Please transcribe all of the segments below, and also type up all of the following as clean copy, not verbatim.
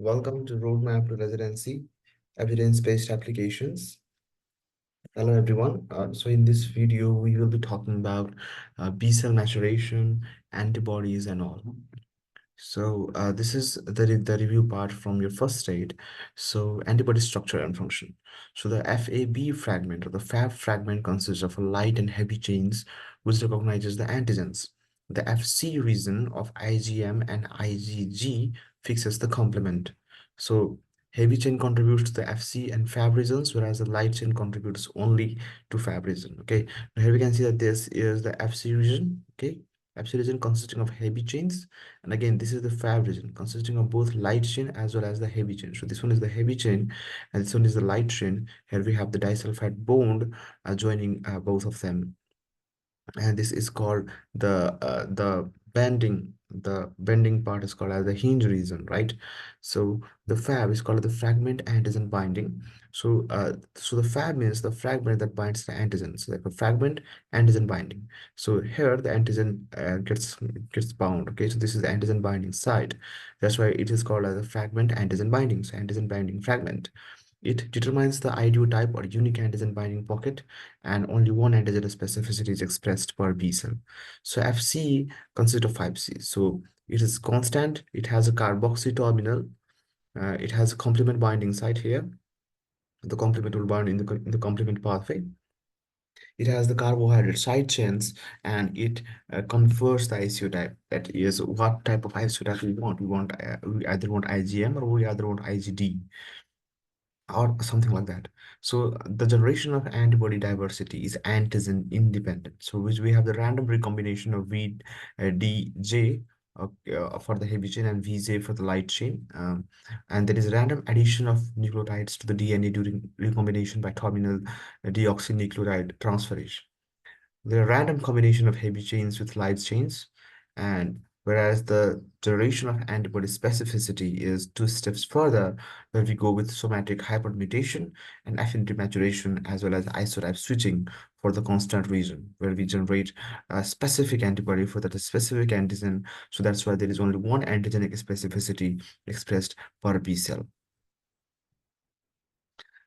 Welcome to Roadmap to Residency, Evidence-Based Applications. Hello, everyone. So in this video, we will be talking about B-cell maturation, antibodies, and all. So this is the review part from your first state. So antibody structure and function. So the FAB fragment or the Fab fragment consists of light and heavy chains which recognizes the antigens. The FC region of IgM and IgG fixes the complement. So heavy chain contributes to the FC and Fab regions, whereas the light chain contributes only to Fab region. Okay, now here we can see that this is the FC region. Okay, FC region consisting of heavy chains, and again, this is the Fab region consisting of both light chain as well as the heavy chain. So this one is the heavy chain and this one is the light chain. Here we have the disulfide bond joining both of them. And this is called the bending. The bending part is called as the hinge region, right? So the Fab is called the fragment antigen binding. So the Fab means the fragment that binds the antigens, like a fragment antigen binding. So here the antigen gets bound. Okay, so this is the antigen binding site. That's why it is called as a fragment antigen binding. So antigen binding fragment. It determines the idiotype or unique antigen binding pocket, and only one antigen specificity is expressed per B cell. So FC consists of 5 Cs. So it is constant, it has a carboxy terminal, it has a complement binding site here. The complement will bind in the complement pathway. It has the carbohydrate side chains, and it converts the isotype. That is what type of isotype we want. We either want IgM or we either want IgD or something like that. So the generation of antibody diversity is antigen independent. So which we have the random recombination of VDJ for the heavy chain and VJ for the light chain. And there is random addition of nucleotides to the DNA during recombination by terminal deoxynucleotide transferase. There are random combination of heavy chains with light chains, and whereas the generation of antibody specificity is 2 steps further, where we go with somatic hypermutation and affinity maturation, as well as isotype switching for the constant region, where we generate a specific antibody for that specific antigen. So that's why there is only one antigenic specificity expressed per B cell.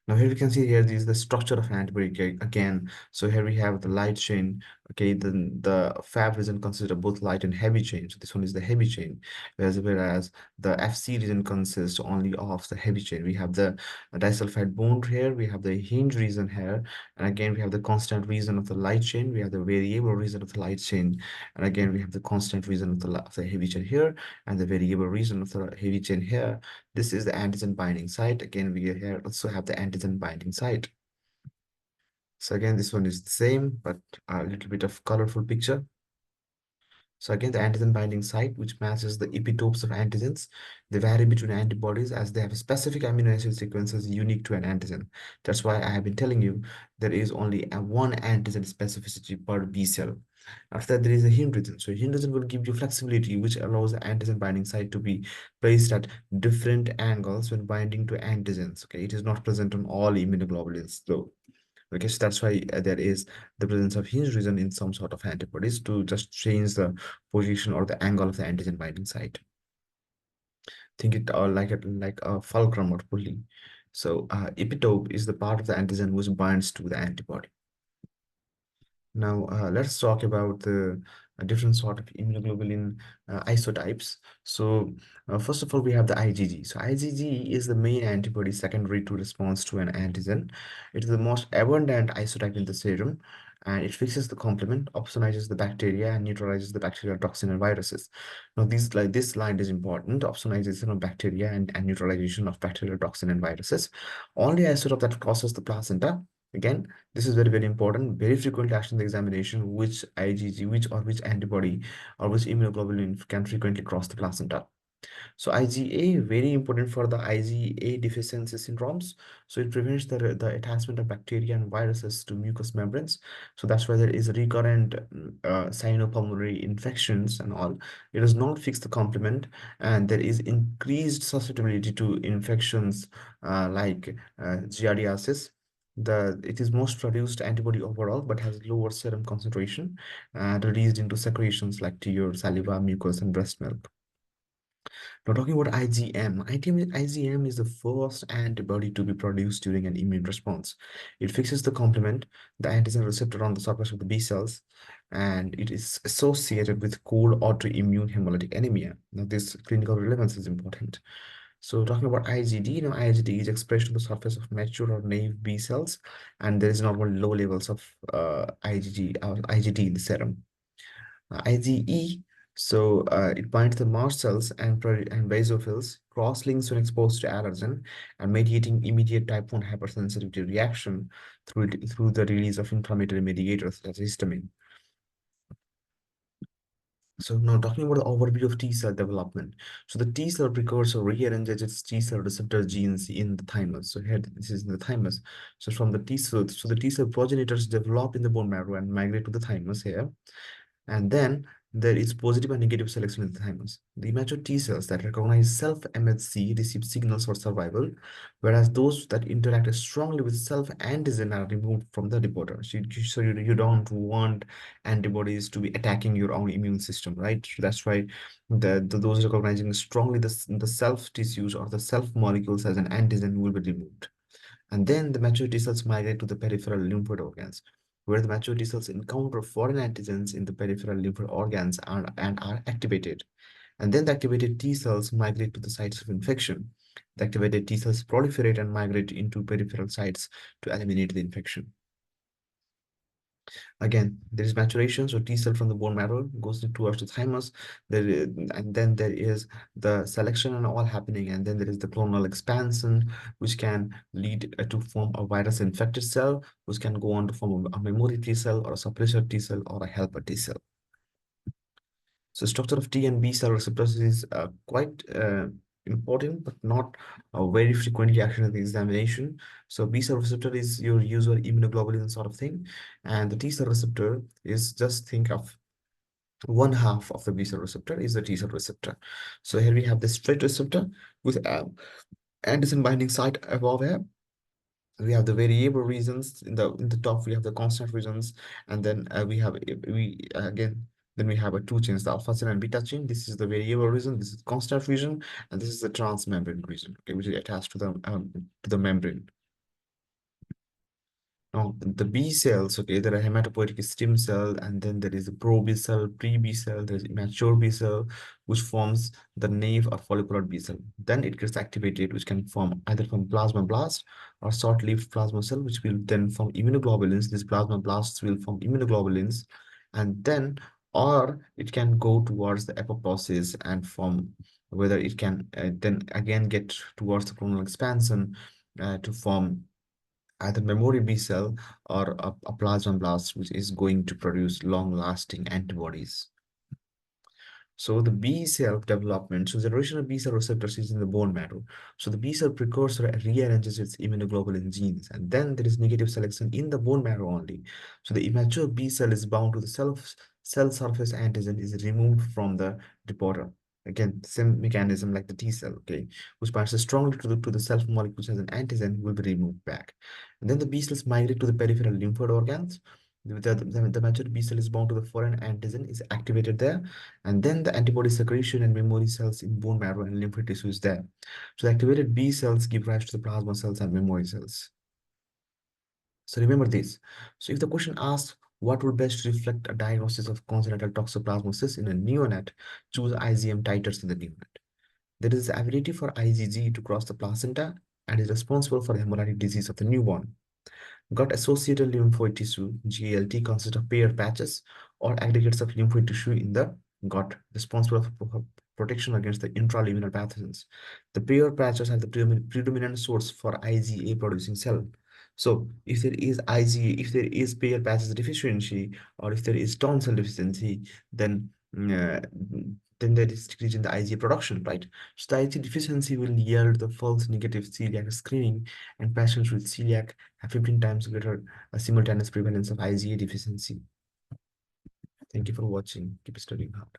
Now here we can see here this is the structure of an antibody again. So here we have the light chain. Okay, then the Fab region consists of both light and heavy chain. So this one is the heavy chain, whereas the FC region consists only of the heavy chain. We have the disulfide bond here, we have the hinge region here, and again we have the constant region of the light chain, we have the variable region of the light chain, and again we have the constant region of the heavy chain here, and the variable region of the heavy chain here. This is the antigen binding site. Again, we here also have the antigen binding site. So again, this one is the same, but a little bit of colorful picture. So again, the antigen binding site, which matches the epitopes of antigens. They vary between antibodies as they have specific amino acid sequences unique to an antigen. That's why I have been telling you there is only one antigen specificity per B cell. After that, there is a hinge region. So hinge region will give you flexibility, which allows the antigen binding site to be placed at different angles when binding to antigens. Okay, it is not present on all immunoglobulins though. Okay, so that's why there is the presence of hinge region in some sort of antibodies to just change the position or the angle of the antigen binding site. Think it like a fulcrum or pulley. So epitope is the part of the antigen which binds to the antibody. Now, let's talk about the different sort of immunoglobulin isotypes. So, first of all, we have the IgG. So, IgG is the main antibody secondary to response to an antigen. It is the most abundant isotype in the serum, and it fixes the complement, opsonizes the bacteria, and neutralizes the bacterial toxin and viruses. Now, this line is important: opsonization of bacteria and neutralization of bacterial toxin and viruses. Only isotope that crosses the placenta. Again, this is very, very important. Very frequently asked in the examination, which IgG, which antibody or which immunoglobulin can frequently cross the placenta. So IgA, very important for the IgA deficiency syndromes. So it prevents the attachment of bacteria and viruses to mucous membranes. So that's why there is recurrent cyanopulmonary infections and all. It does not fix the complement, and there is increased susceptibility to infections like giardiasis. It is most produced antibody overall, but has lower serum concentration released into secretions like tear, saliva, mucus, and breast milk. Now, talking about IgM is the first antibody to be produced during an immune response. It fixes the complement, the antigen receptor on the surface of the B cells, and it is associated with cold autoimmune hemolytic anemia. Now, this clinical relevance is important. So, talking about IgD, IgD is expressed on the surface of mature or naive B cells, and there is normal low levels of IgD in the serum. IgE, it binds the mast cells and basophils, cross-links when exposed to allergen, and mediating immediate type 1 hypersensitivity reaction through the release of inflammatory mediators such as histamine. So now talking about the overview of T cell development. So the T cell precursor rearranges its T cell receptor genes in the thymus. So here this is in the thymus. So from the T cell, so the T cell progenitors develop in the bone marrow and migrate to the thymus here. And then there is positive and negative selection in the thymus. The immature T cells that recognize self-MHC receive signals for survival, whereas those that interact strongly with self-antigen are removed from the reporter. So you don't want antibodies to be attacking your own immune system, right? So that's why those recognizing strongly the self tissues or the self molecules as an antigen will be removed. And then the mature T cells migrate to the peripheral lymphoid organs, where the mature T cells encounter foreign antigens in the peripheral lymphoid organs and are activated. And then the activated T cells migrate to the sites of infection. The activated T cells proliferate and migrate into peripheral sites to eliminate the infection. Again, there is maturation, so T cell from the bone marrow goes towards the thymus. And then there is the selection and all happening, and then there is the clonal expansion, which can lead to form a virus-infected cell, which can go on to form a memory T cell or a suppressor T cell or a helper T cell. So structure of T and B cell receptors is quite important, but not very frequently actually in the examination. So B cell receptor is your usual immunoglobulin sort of thing, and the T cell receptor is, just think of one half of the B cell receptor is the T cell receptor. So here we have the straight receptor with antigen binding site above here. We have the variable regions in the top. We have the constant regions, and then we have we again then we have a two chains, the alpha chain and beta chain. This is the variable region, this is constant region, and this is the transmembrane region, okay, which is attached to the membrane. Now, the B cells, okay, there are hematopoietic stem cell, and then there is a pro-B cell, pre-B cell, there's immature B cell, which forms the naive or follicular B cell. Then it gets activated, which can form either from plasmablast or short-lived plasma cell, which will then form immunoglobulins. These plasmablasts will form immunoglobulins, and then, or it can go towards the apoptosis and form, whether it can then again get towards the clonal expansion to form either memory B cell or a plasmablast, which is going to produce long-lasting antibodies. So the B cell development, so generation of B cell receptors is in the bone marrow. So the B cell precursor rearranges its immunoglobulin genes, and then there is negative selection in the bone marrow only. So the immature B cell is bound to the cell surface antigen is removed from the reporter. Again, same mechanism like the T cell, okay, which binds strongly to the self molecules as an antigen will be removed back. And then the B cells migrate to the peripheral lymphoid organs. The mature B cell is bound to the foreign antigen, is activated there, and then the antibody secretion and memory cells in bone marrow and lymph tissue is there. So the activated B cells give rise to the plasma cells and memory cells. So remember this. So if the question asks what would best reflect a diagnosis of congenital toxoplasmosis in a neonate, choose IgM titers in the neonate. There is the ability for IgG to cross the placenta and is responsible for the hemorrhagic disease of the newborn. Gut-associated lymphoid tissue, GALT, consists of paired patches or aggregates of lymphoid tissue in the gut, responsible for protection against the intraluminal pathogens. The paired patches are the predominant source for IgA producing cell. So if there is IgA, if there is paired patches deficiency, or if there is tonsil deficiency, then there is decrease in the IgA production, right? So the IgA deficiency will yield the false negative celiac screening, and patients with celiac have 15 times greater simultaneous prevalence of IgA deficiency. Thank you for watching. Keep studying hard.